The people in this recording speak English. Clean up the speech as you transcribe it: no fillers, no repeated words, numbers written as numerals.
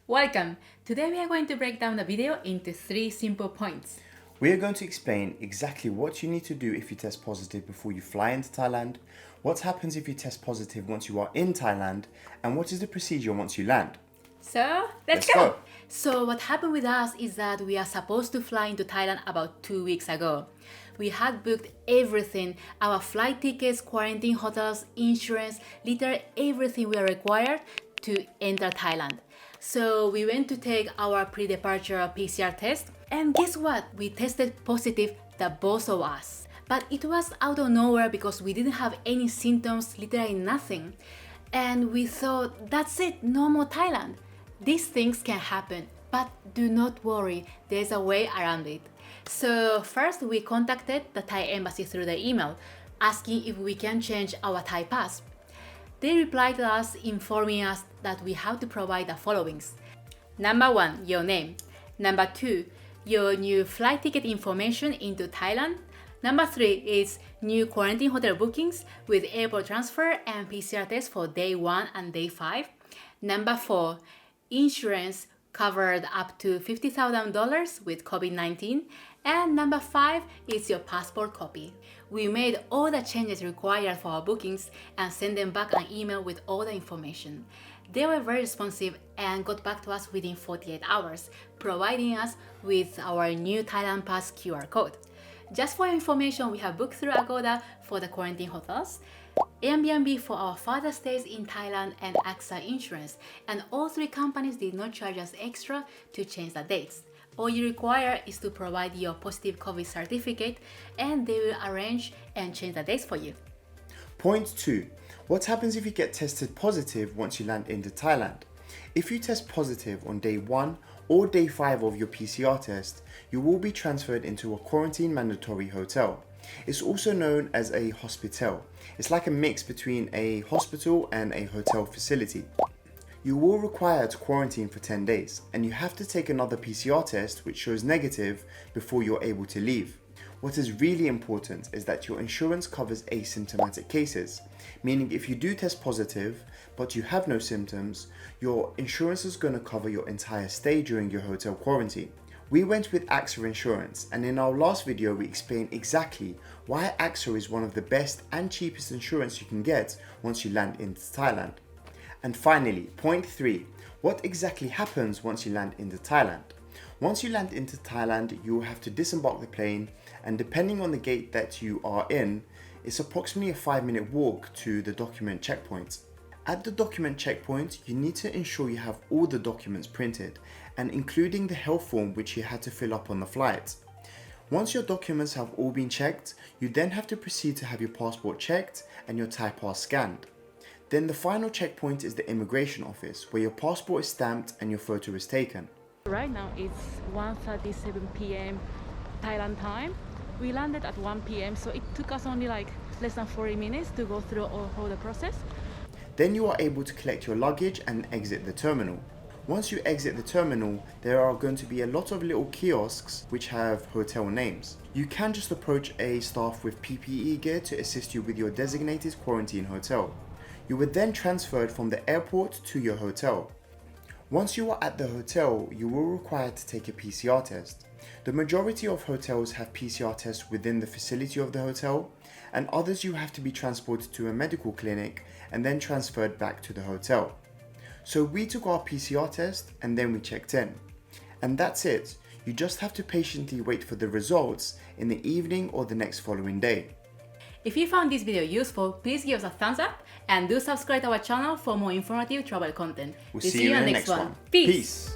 Welcome! Today we are going to break down the video into 3 simple points. We are going to explain exactly what you need to do if you test positive before you fly into Thailand, what happens if you test positive once you are in Thailand, and what is the procedure once you land. So, let's go! So what happened with us is that we are supposed to fly into Thailand about 2 weeks ago. We had booked everything, our flight tickets, quarantine hotels, insurance, literally everything we are required to enter Thailand. So we went to take our pre-departure PCR test, and guess what? We tested positive, the both of us. But it was out of nowhere because we didn't have any symptoms, literally nothing. And we thought, that's it, no more Thailand. These things can happen, but do not worry, there's a way around it. So first we contacted the Thai embassy through the email, asking if we can change our Thai pass. They replied to us informing us that we have to provide the followings. Number 1, your name. Number 2, your new flight ticket information into Thailand. Number 3 is new quarantine hotel bookings with airport transfer and PCR test for day 1 and day 5. Number 4, insurance covered up to $50,000 with COVID-19. And number 5 is your passport copy. We made all the changes required for our bookings and sent them back an email with all the information. They were very responsive and got back to us within 48 hours, providing us with our new Thailand Pass QR code. Just for your information, we have booked through Agoda for the quarantine hotels, Airbnb for our further stays in Thailand, and AXA Insurance, and all 3 companies did not charge us extra to change the dates. All you require is to provide your positive COVID certificate and they will arrange and change the dates for you. Point 2. What happens if you get tested positive once you land into Thailand? If you test positive on day 1 or day 5 of your PCR test, you will be transferred into a quarantine mandatory hotel. It's also known as a hospital. It's like a mix between a hospital and a hotel facility. You will require to quarantine for 10 days, and you have to take another PCR test which shows negative before you're able to leave. What is really important is that your insurance covers asymptomatic cases, meaning if you do test positive but you have no symptoms, your insurance is going to cover your entire stay during your hotel quarantine. We went with AXA Insurance, and in our last video we explained exactly why AXA is one of the best and cheapest insurance you can get once you land into Thailand. And finally, point 3, what exactly happens once you land into Thailand? Once you land into Thailand, you will have to disembark the plane, and depending on the gate that you are in, it's approximately a 5-minute walk to the document checkpoint. At the document checkpoint, you need to ensure you have all the documents printed, and including the health form which you had to fill up on the flight. Once your documents have all been checked, you then have to proceed to have your passport checked and your Thai pass scanned. Then the final checkpoint is the immigration office, where your passport is stamped and your photo is taken. Right now it's 1:37 p.m. Thailand time. We landed at 1 p.m. so it took us only like less than 40 minutes to go through all the process. Then you are able to collect your luggage and exit the terminal. Once you exit the terminal, there are going to be a lot of little kiosks which have hotel names. You can just approach a staff with PPE gear to assist you with your designated quarantine hotel. You were then transferred from the airport to your hotel. Once you are at the hotel, you will require to take a PCR test. The majority of hotels have PCR tests within the facility of the hotel, and others you have to be transported to a medical clinic and then transferred back to the hotel. So we took our PCR test and then we checked in. And that's it. You just have to patiently wait for the results in the evening or the next following day. If you found this video useful, please give us a thumbs up and do subscribe to our channel for more informative travel content. We'll see you in the next one. Peace!